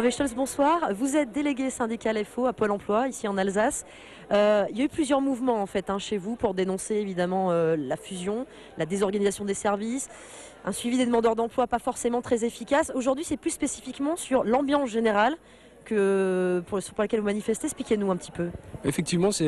Hervé Stolz, bonsoir. Vous êtes délégué syndical FO à Pôle emploi, ici en Alsace. Il y a eu plusieurs mouvements en fait, chez vous pour dénoncer évidemment la fusion, la désorganisation des services, un suivi des demandeurs d'emploi pas forcément très efficace. Aujourd'hui, c'est plus spécifiquement sur l'ambiance générale pour laquelle vous manifestez. Expliquez-nous un petit peu. Effectivement, c'est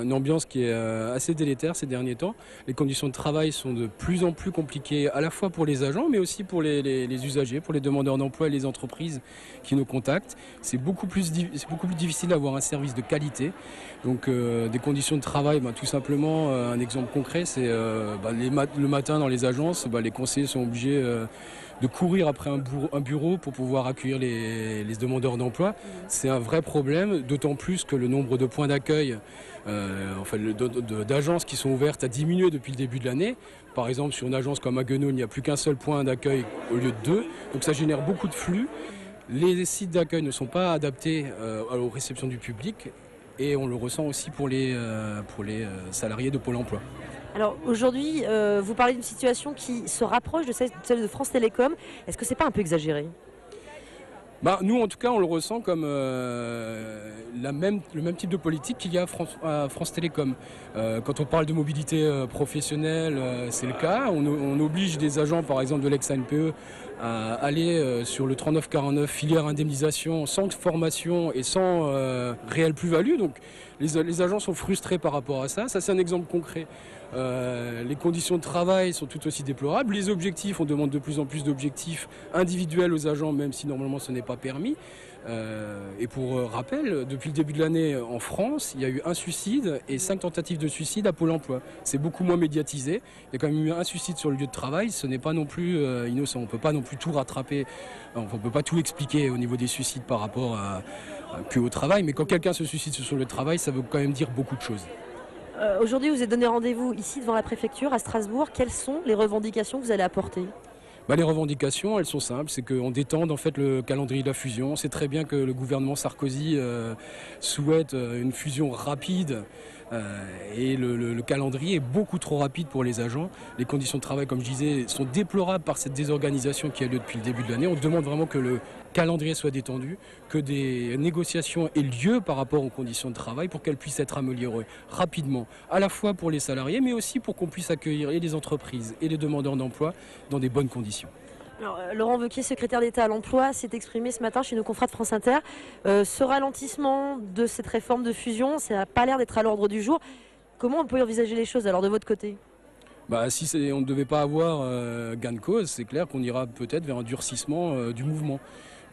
une ambiance qui est assez délétère ces derniers temps. Les conditions de travail sont de plus en plus compliquées à la fois pour les agents, mais aussi pour les usagers, pour les demandeurs d'emploi et les entreprises qui nous contactent. C'est beaucoup plus difficile d'avoir un service de qualité. Donc des conditions de travail, tout simplement, un exemple concret, c'est le matin dans les agences, les conseillers sont obligés de courir après un bureau pour pouvoir accueillir les demandeurs d'emploi. C'est un vrai problème, d'autant plus que le nombre de points d'accueil, d'agences qui sont ouvertes a diminué depuis le début de l'année. Par exemple, sur une agence comme Haguenau, il n'y a plus qu'un seul point d'accueil au lieu de deux. Donc ça génère beaucoup de flux. Les sites d'accueil ne sont pas adaptés aux réceptions du public. Et on le ressent aussi pour les salariés de Pôle emploi. Alors aujourd'hui, vous parlez d'une situation qui se rapproche de celle de France Télécom. Est-ce que c'est pas un peu exagéré ? Nous, en tout cas, on le ressent comme le même type de politique qu'il y a à France Télécom. Quand on parle de mobilité professionnelle, c'est le cas. On oblige des agents, par exemple de l'ex-ANPE, à aller sur le 3949 filière indemnisation sans formation et sans réelle plus-value. Donc les agents sont frustrés par rapport à ça. Ça, c'est un exemple concret. Les conditions de travail sont tout aussi déplorables. Les objectifs, on demande de plus en plus d'objectifs individuels aux agents, même si normalement ce n'est pas permis. Et pour rappel, depuis le début de l'année en France, il y a eu un suicide et 5 tentatives de suicide à Pôle emploi. C'est beaucoup moins médiatisé. Il y a quand même eu un suicide sur le lieu de travail. Ce n'est pas non plus innocent. On ne peut pas non plus tout rattraper. On ne peut pas tout expliquer au niveau des suicides par rapport qu'au travail. Mais quand quelqu'un se suicide sur le travail, ça veut quand même dire beaucoup de choses. Aujourd'hui, vous êtes donné rendez-vous ici devant la préfecture à Strasbourg. Quelles sont les revendications que vous allez apporter ? Les revendications, elles sont simples, c'est qu'on détende en fait le calendrier de la fusion. On sait très bien que le gouvernement Sarkozy souhaite une fusion rapide et le calendrier est beaucoup trop rapide pour les agents. Les conditions de travail, comme je disais, sont déplorables par cette désorganisation qui a lieu depuis le début de l'année. On demande vraiment que le calendrier soit détendu, que des négociations aient lieu par rapport aux conditions de travail pour qu'elles puissent être améliorées rapidement, à la fois pour les salariés, mais aussi pour qu'on puisse accueillir et les entreprises et les demandeurs d'emploi dans des bonnes conditions. Alors, Laurent Wauquiez, secrétaire d'État à l'emploi, s'est exprimé ce matin chez nos confrères de France Inter. Ce ralentissement de cette réforme de fusion, ça n'a pas l'air d'être à l'ordre du jour. Comment on peut envisager les choses alors de votre côté ? Si on ne devait pas avoir gain de cause, c'est clair qu'on ira peut-être vers un durcissement du mouvement.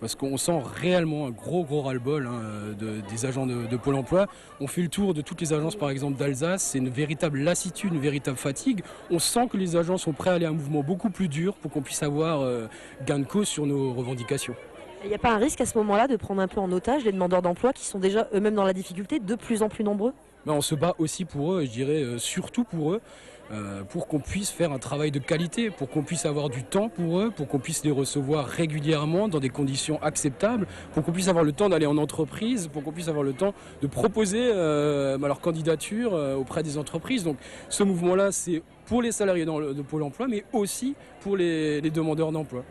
Parce qu'on sent réellement un gros ras-le-bol des agents de Pôle emploi. On fait le tour de toutes les agences par exemple d'Alsace, c'est une véritable lassitude, une véritable fatigue. On sent que les agents sont prêts à aller à un mouvement beaucoup plus dur pour qu'on puisse avoir gain de cause sur nos revendications. Il n'y a pas un risque à ce moment-là de prendre un peu en otage les demandeurs d'emploi qui sont déjà eux-mêmes dans la difficulté, de plus en plus nombreux ? On se bat aussi pour eux, je dirais surtout pour eux, pour qu'on puisse faire un travail de qualité, pour qu'on puisse avoir du temps pour eux, pour qu'on puisse les recevoir régulièrement dans des conditions acceptables, pour qu'on puisse avoir le temps d'aller en entreprise, pour qu'on puisse avoir le temps de proposer leur candidature auprès des entreprises. Donc ce mouvement-là, c'est pour les salariés de Pôle emploi, mais aussi pour les demandeurs d'emploi.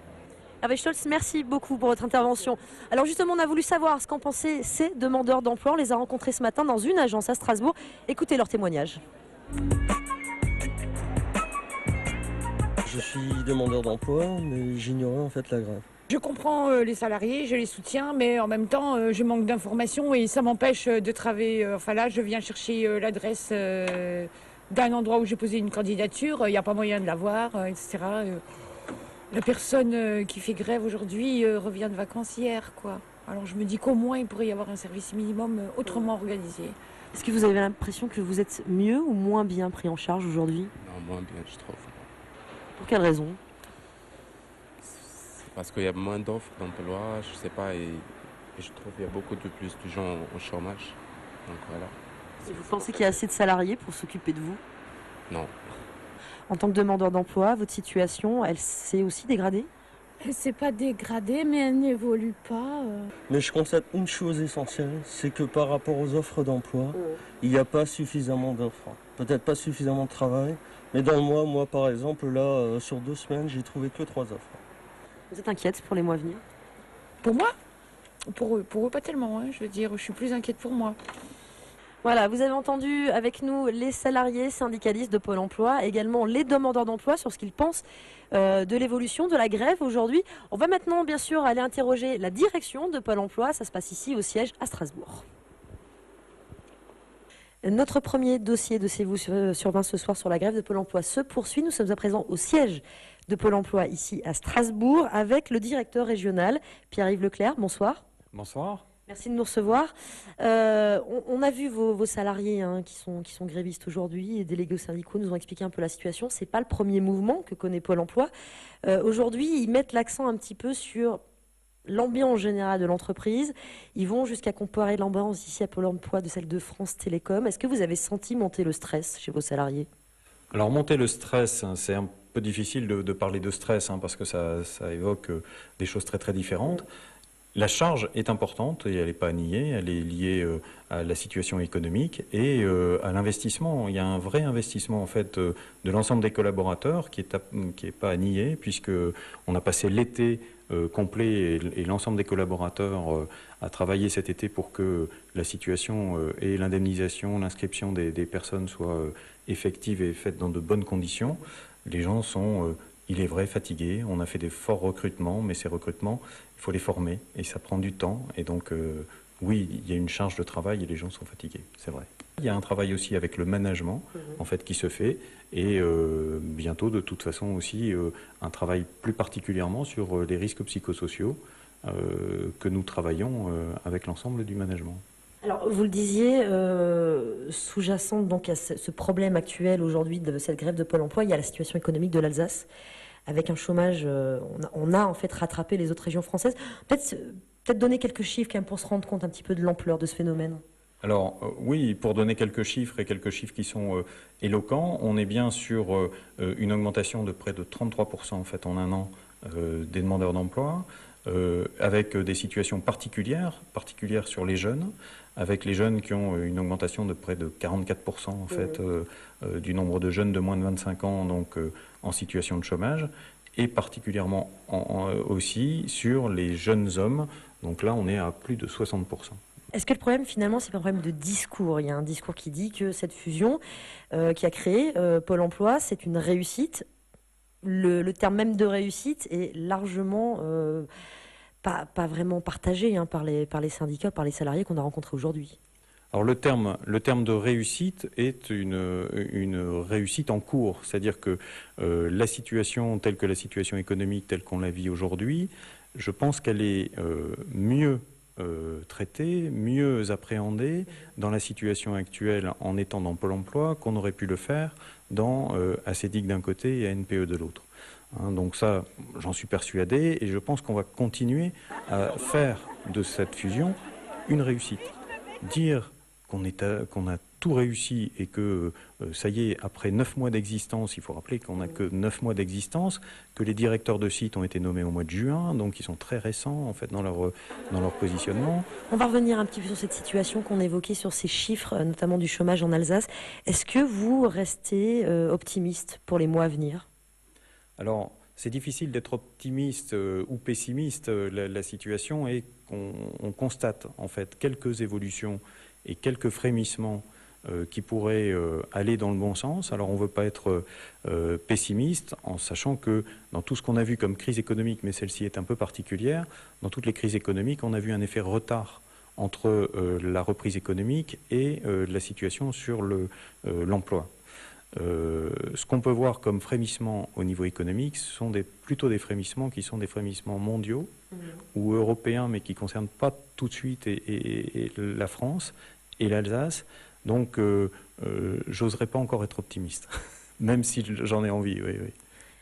Hervé Stolz, merci beaucoup pour votre intervention. Alors justement, on a voulu savoir ce qu'en pensaient ces demandeurs d'emploi. On les a rencontrés ce matin dans une agence à Strasbourg. Écoutez leur témoignage. Je suis demandeur d'emploi, mais j'ignorais en fait la grève. Je comprends les salariés, je les soutiens, mais en même temps, je manque d'informations et ça m'empêche de travailler. Là, je viens chercher l'adresse d'un endroit où j'ai posé une candidature. Il n'y a pas moyen de l'avoir, etc. La personne qui fait grève aujourd'hui revient de vacances hier, quoi. Alors je me dis qu'au moins il pourrait y avoir un service minimum autrement organisé. Est-ce que vous avez l'impression que vous êtes mieux ou moins bien pris en charge aujourd'hui ? Non, moins bien, je trouve. Pour quelle raison ? C'est parce qu'il y a moins d'offres d'emploi, je sais pas, et je trouve qu'il y a beaucoup de plus de gens au chômage. Donc voilà. Et vous pensez qu'il y a assez de salariés pour s'occuper de vous ? Non. En tant que demandeur d'emploi, votre situation, elle s'est aussi dégradée ? Elle s'est pas dégradée, mais elle n'évolue pas. Mais je constate une chose essentielle, c'est que par rapport aux offres d'emploi, il n'y a pas suffisamment d'offres. Peut-être pas suffisamment de travail, mais dans le mois, moi par exemple, là, sur 2 semaines, j'ai trouvé que 3 offres. Vous êtes inquiète pour les mois à venir ? Pour moi ? Pour eux, pas tellement, hein, je veux dire, je suis plus inquiète pour moi. Voilà, vous avez entendu avec nous les salariés syndicalistes de Pôle emploi, également les demandeurs d'emploi sur ce qu'ils pensent de l'évolution de la grève aujourd'hui. On va maintenant bien sûr aller interroger la direction de Pôle emploi, ça se passe ici au siège à Strasbourg. Notre premier dossier de C'est vous sur 20 ce soir sur la grève de Pôle emploi se poursuit. Nous sommes à présent au siège de Pôle emploi ici à Strasbourg avec le directeur régional Pierre-Yves Leclerc. Bonsoir. Bonsoir. Merci de nous recevoir. On a vu vos salariés qui sont grévistes aujourd'hui et délégués aux syndicaux nous ont expliqué un peu la situation. Ce n'est pas le premier mouvement que connaît Pôle emploi. Aujourd'hui, ils mettent l'accent un petit peu sur l'ambiance générale de l'entreprise. Ils vont jusqu'à comparer l'ambiance ici à Pôle emploi de celle de France Télécom. Est-ce que vous avez senti monter le stress chez vos salariés? Alors monter le stress, c'est un peu difficile de parler de stress parce que ça évoque des choses très très différentes. La charge est importante et elle n'est pas niée, elle est liée à la situation économique et à l'investissement. Il y a un vrai investissement en fait de l'ensemble des collaborateurs qui est pas à nier puisque on a passé l'été complet et l'ensemble des collaborateurs a travaillé cet été pour que la situation et l'indemnisation, l'inscription des personnes soient effectives et faites dans de bonnes conditions. Les gens sont, il est vrai, fatigués. On a fait des forts recrutements, mais ces recrutements, il faut les former et ça prend du temps. Et donc, oui, il y a une charge de travail et les gens sont fatigués, c'est vrai. Il y a un travail aussi avec le management, en fait, qui se fait. Et bientôt, de toute façon, aussi, un travail plus particulièrement sur les risques psychosociaux que nous travaillons avec l'ensemble du management. Alors, vous le disiez, sous-jacente donc à ce problème actuel aujourd'hui de cette grève de Pôle emploi, il y a la situation économique de l'Alsace, avec un chômage, on a en fait rattrapé les autres régions françaises. Peut-être donner quelques chiffres quand même pour se rendre compte un petit peu de l'ampleur de ce phénomène. Alors oui, pour donner quelques chiffres et quelques chiffres qui sont éloquents, on est bien sur une augmentation de près de 33% en fait en un an des demandeurs d'emploi, avec des situations particulières sur les jeunes, avec les jeunes qui ont une augmentation de près de 44% en fait du nombre de jeunes de moins de 25 ans donc en situation de chômage, et particulièrement aussi sur les jeunes hommes. Donc là, on est à plus de 60%. Est-ce que le problème, finalement, c'est pas un problème de discours? Il y a un discours qui dit que cette fusion qui a créé Pôle emploi, c'est une réussite. Le terme même de réussite est largement pas vraiment partagé par les syndicats, par les salariés qu'on a rencontrés aujourd'hui. Alors le terme de réussite est une réussite en cours, c'est-à-dire que la situation telle que la situation économique telle qu'on la vit aujourd'hui, je pense qu'elle est mieux traitée, mieux appréhendée dans la situation actuelle en étant dans Pôle emploi qu'on aurait pu le faire dans ACEDIC d'un côté et ANPE de l'autre. Donc ça, j'en suis persuadé et je pense qu'on va continuer à faire de cette fusion une réussite. Dire qu'on a tout réussi et que ça y est, après 9 mois d'existence, il faut rappeler qu'on n'a que 9 mois d'existence, que les directeurs de site ont été nommés au mois de juin, donc ils sont très récents en fait dans leur positionnement. On va revenir un petit peu sur cette situation qu'on évoquait, sur ces chiffres, notamment du chômage en Alsace. Est-ce que vous restez optimiste pour les mois à venir ? Alors, c'est difficile d'être optimiste ou pessimiste. La situation est qu'on constate en fait quelques évolutions et quelques frémissements qui pourraient aller dans le bon sens. Alors on ne veut pas être pessimiste en sachant que dans tout ce qu'on a vu comme crise économique, mais celle-ci est un peu particulière, dans toutes les crises économiques, on a vu un effet retard entre la reprise économique et la situation sur l'emploi. Ce qu'on peut voir comme frémissement au niveau économique, ce sont plutôt des frémissements qui sont des frémissements mondiaux ou européens, mais qui ne concernent pas tout de suite et la France et l'Alsace. Donc, j'oserais pas encore être optimiste, même si j'en ai envie. Oui.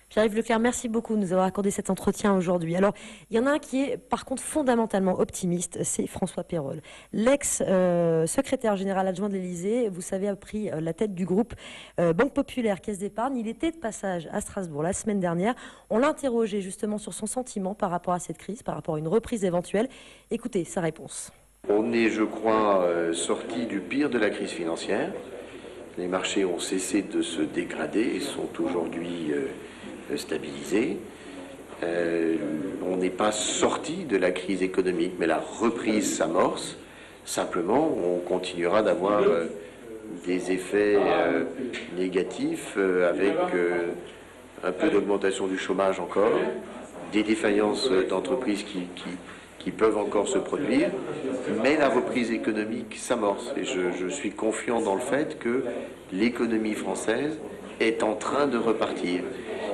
Pierre-Yves Leclerc, merci beaucoup de nous avoir accordé cet entretien aujourd'hui. Alors, il y en a un qui est par contre fondamentalement optimiste, c'est François Pérolle. L'ex-secrétaire général adjoint de l'Élysée, vous savez, a pris la tête du groupe Banque Populaire, Caisse d'Épargne. Il était de passage à Strasbourg la semaine dernière. On l'a interrogé justement sur son sentiment par rapport à cette crise, par rapport à une reprise éventuelle. Écoutez sa réponse. On est, je crois, sorti du pire de la crise financière. Les marchés ont cessé de se dégrader et sont aujourd'hui stabilisés. On n'est pas sorti de la crise économique, mais la reprise s'amorce. Simplement, on continuera d'avoir des effets négatifs avec un peu d'augmentation du chômage encore, des défaillances d'entreprises qui peuvent encore se produire, mais la reprise économique s'amorce. Et je suis confiant dans le fait que l'économie française est en train de repartir.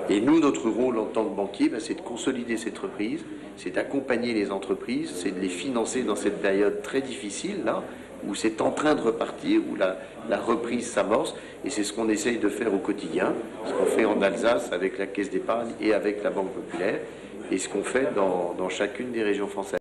Et nous, notre rôle en tant que banquier, c'est de consolider cette reprise, c'est d'accompagner les entreprises, c'est de les financer dans cette période très difficile, là, où c'est en train de repartir, où la reprise s'amorce, et c'est ce qu'on essaye de faire au quotidien, ce qu'on fait en Alsace avec la Caisse d'épargne et avec la Banque populaire, et ce qu'on fait dans chacune des régions françaises.